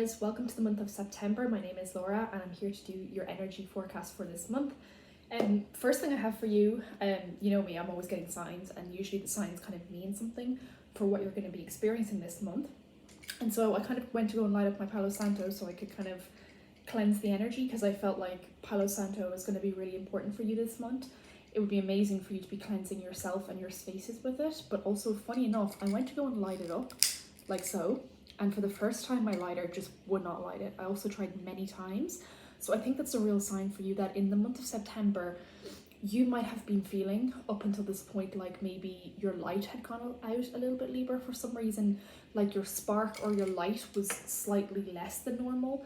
Guys, welcome to the month of September. My name is Laura and I'm here to do your energy forecast for this month. First thing I have for you, you know me, I'm always getting signs, and usually the signs kind of mean something for what you're going to be experiencing this month. And so I kind of went to go and light up my Palo Santo so I could kind of cleanse the energy, because I felt like Palo Santo is going to be really important for you this month. It would be amazing for you to be cleansing yourself and your spaces with it. But also, funny enough, I went to go and light it up like so. And for the first time, my lighter just would not light it. I also tried many times. So I think that's a real sign for you that in the month of September, you might have been feeling up until this point like maybe your light had gone out a little bit, Libra, for some reason, like your spark or your light was slightly less than normal.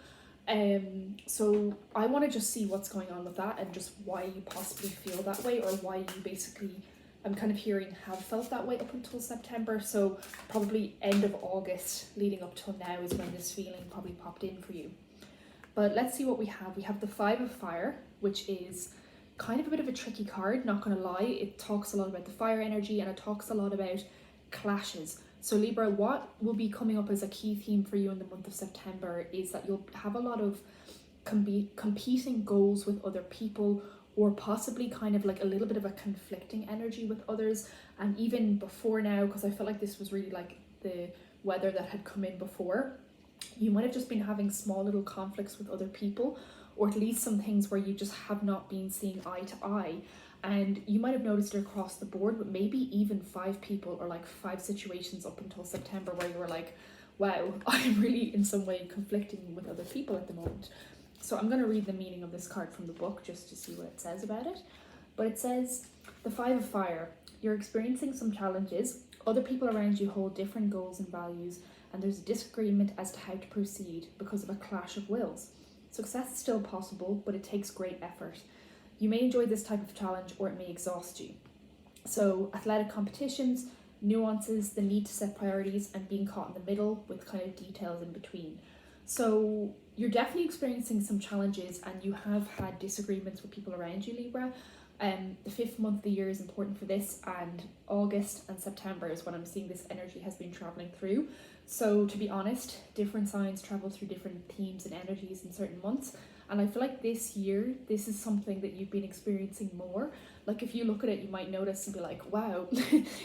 So I want to just see what's going on with that and just why you possibly feel that way, or why you basically, I'm kind of hearing, have felt that way up until September. So probably end of August leading up till now is when this feeling probably popped in for you. But let's see what we have. We have the Five of Fire, which is kind of a bit of a tricky card, not gonna lie. It talks a lot about the fire energy, and it talks a lot about clashes. So Libra, what will be coming up as a key theme for you in the month of September is that you'll have a lot of competing goals with other people, or possibly kind of like a little bit of a conflicting energy with others. And even before now, because I felt like this was really like the weather that had come in before, you might have just been having small little conflicts with other people, or at least some things where you just have not been seeing eye to eye. And you might have noticed it across the board, but maybe even 5 people or like 5 situations up until September where you were like, wow, I'm really in some way conflicting with other people at the moment. So I'm going to read the meaning of this card from the book just to see what it says about it. But it says, the Five of Fire. You're experiencing some challenges. Other people around you hold different goals and values, and there's a disagreement as to how to proceed because of a clash of wills. Success is still possible, but it takes great effort. You may enjoy this type of challenge, or it may exhaust you. So athletic competitions, nuances, the need to set priorities, and being caught in the middle with kind of details in between. So you're definitely experiencing some challenges, and you have had disagreements with people around you, Libra. The 5th month of the year is important for this, and August and September is when I'm seeing this energy has been traveling through. So to be honest, different signs travel through different themes and energies in certain months. And I feel like this year, this is something that you've been experiencing more. Like if you look at it, you might notice and be like, wow,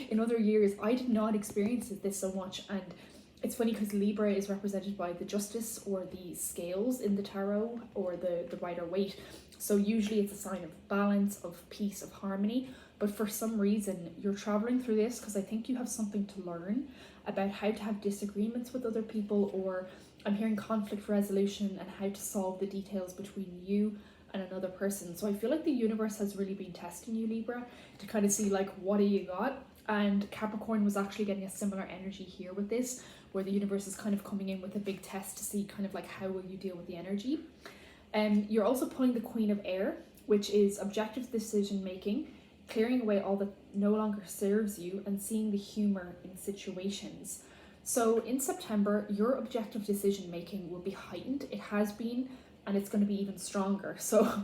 in other years, I did not experience this so much. And it's funny because Libra is represented by the Justice or the scales in the tarot, or the Rider Waite. So usually it's a sign of balance, of peace, of harmony. But for some reason, you're traveling through this because I think you have something to learn about how to have disagreements with other people, or I'm hearing conflict resolution and how to solve the details between you and another person. So I feel like the universe has really been testing you, Libra, to kind of see like, what do you got? And Capricorn was actually getting a similar energy here with this, where the universe is kind of coming in with a big test to see kind of like, how will you deal with the energy. You're also pulling the Queen of Air, which is objective decision making, clearing away all that no longer serves you, and seeing the humor in situations. So in September, your objective decision making will be heightened. It has been, and it's going to be even stronger. So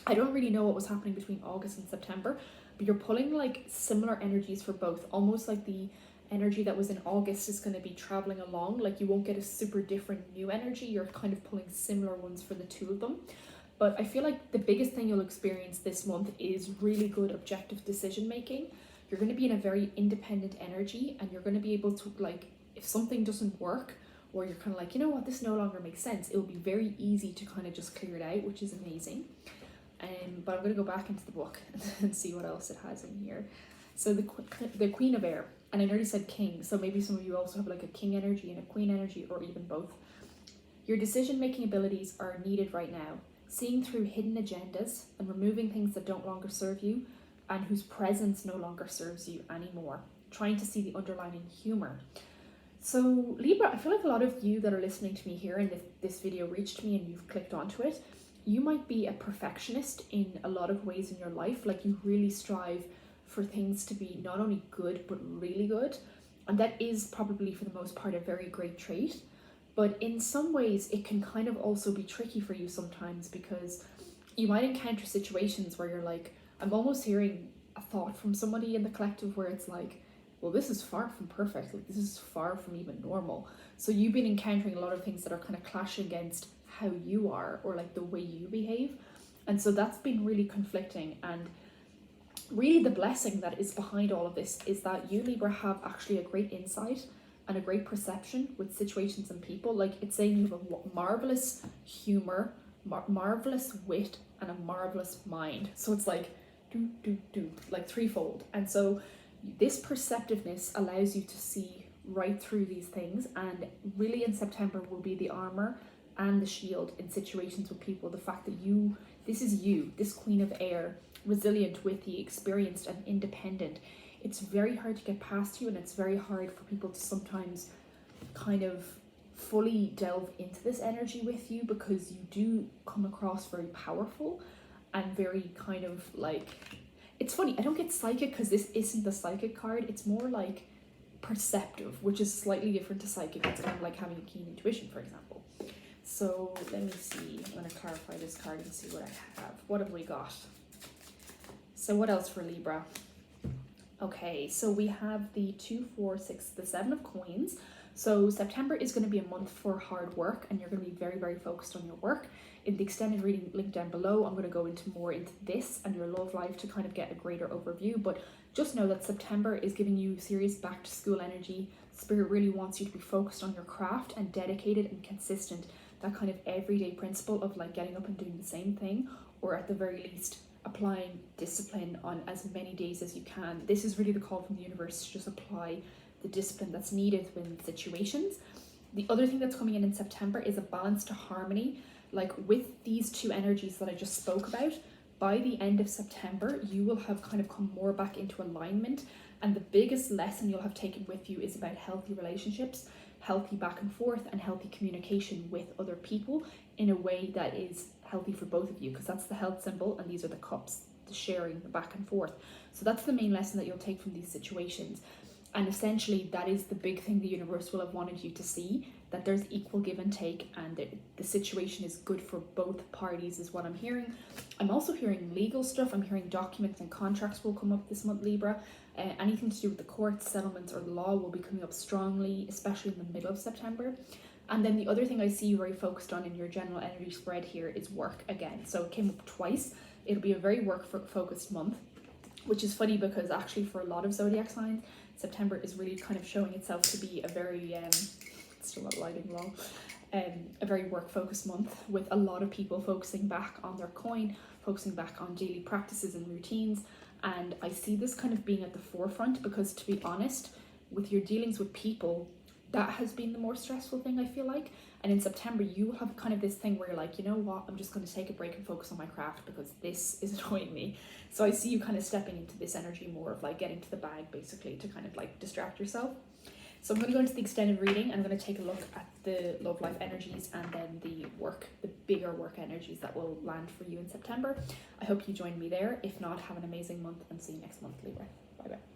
I don't really know what was happening between August and September, but you're pulling like similar energies for both. Almost like the energy that was in August is going to be traveling along. Like you won't get a super different new energy. You're kind of pulling similar ones for the two of them. But I feel like the biggest thing you'll experience this month is really good objective decision making. You're going to be in a very independent energy, and you're going to be able to, like, if something doesn't work, or you're kind of like, you know what, this no longer makes sense, it'll be very easy to kind of just clear it out, which is amazing. But I'm going to go back into the book and see what else it has in here. So the Queen of Air, and I already said King, so maybe some of you also have like a King energy and a Queen energy, or even both. Your decision-making abilities are needed right now. Seeing through hidden agendas and removing things that don't longer serve you, and whose presence no longer serves you anymore. Trying to see the underlying humor. So Libra, I feel like a lot of you that are listening to me here, and this video reached me and you've clicked onto it, you might be a perfectionist in a lot of ways in your life. Like you really strive for things to be not only good, but really good. And that is probably for the most part a very great trait. But in some ways, it can kind of also be tricky for you sometimes, because you might encounter situations where you're like, I'm almost hearing a thought from somebody in the collective where it's like, well, this is far from perfect. Like, this is far from even normal. So you've been encountering a lot of things that are kind of clashing against how you are, or like the way you behave. And so that's been really conflicting. And really the blessing that is behind all of this is that you, Libra, have actually a great insight and a great perception with situations and people. Like, it's saying you have a marvelous humor, marvelous wit, and a marvelous mind. So it's like like threefold. And so this perceptiveness allows you to see right through these things, and really in September will be the armor and the shield in situations with people. The fact that this is you, this queen of air, resilient, witty, experienced, and independent. It's very hard to get past you, and it's very hard for people to sometimes kind of fully delve into this energy with you, because you do come across very powerful and very kind of like, it's funny, I don't get psychic because this isn't the psychic card. It's more like perceptive, which is slightly different to psychic. It's kind of like having a keen intuition, for example. So let me see, I'm going to clarify this card and see what I have. What have we got? So what else for Libra? Okay, so we have the 2, 4, 6, the 7 of coins. So September is going to be a month for hard work, and you're going to be very, very focused on your work. In the extended reading link down below, I'm going to go into more into this and your love life to kind of get a greater overview. But just know that September is giving you serious back to school energy. Spirit really wants you to be focused on your craft and dedicated and consistent. That kind of everyday principle of like getting up and doing the same thing, or at the very least applying discipline on as many days as you can. This is really the call from the universe to just apply the discipline that's needed within situations. The other thing that's coming in September is a balance to harmony. Like, with these two energies that I just spoke about, by the end of September, you will have kind of come more back into alignment. And the biggest lesson you'll have taken with you is about healthy relationships, healthy back and forth, and healthy communication with other people in a way that is healthy for both of you, because that's the health symbol, and these are the cups, the sharing, the back and forth. So that's the main lesson that you'll take from these situations. And essentially that is the big thing the universe will have wanted you to see, that there's equal give and take, and the situation is good for both parties is what I'm hearing. I'm also hearing legal stuff. I'm hearing documents and contracts will come up this month, Libra. Anything to do with the courts, settlements, or law will be coming up strongly, especially in the middle of September. And then the other thing I see you very focused on in your general energy spread here is work again. So it came up twice. It'll be a very work-focused month, which is funny because actually for a lot of zodiac signs, September is really kind of showing itself to be a very, still not lighting well, a very work-focused month, with a lot of people focusing back on their coin, focusing back on daily practices and routines. And I see this kind of being at the forefront because, to be honest, with your dealings with people, that has been the more stressful thing, I feel like. And in September, you have kind of this thing where you're like, you know what, I'm just going to take a break and focus on my craft because this is annoying me. So I see you kind of stepping into this energy more of like getting to the bag, basically, to kind of like distract yourself. So I'm going to go into the extended reading. I'm going to take a look at the love life energies and then the bigger work energies that will land for you in September. I hope you join me there. If not, have an amazing month and see you next month, Libra. Bye bye.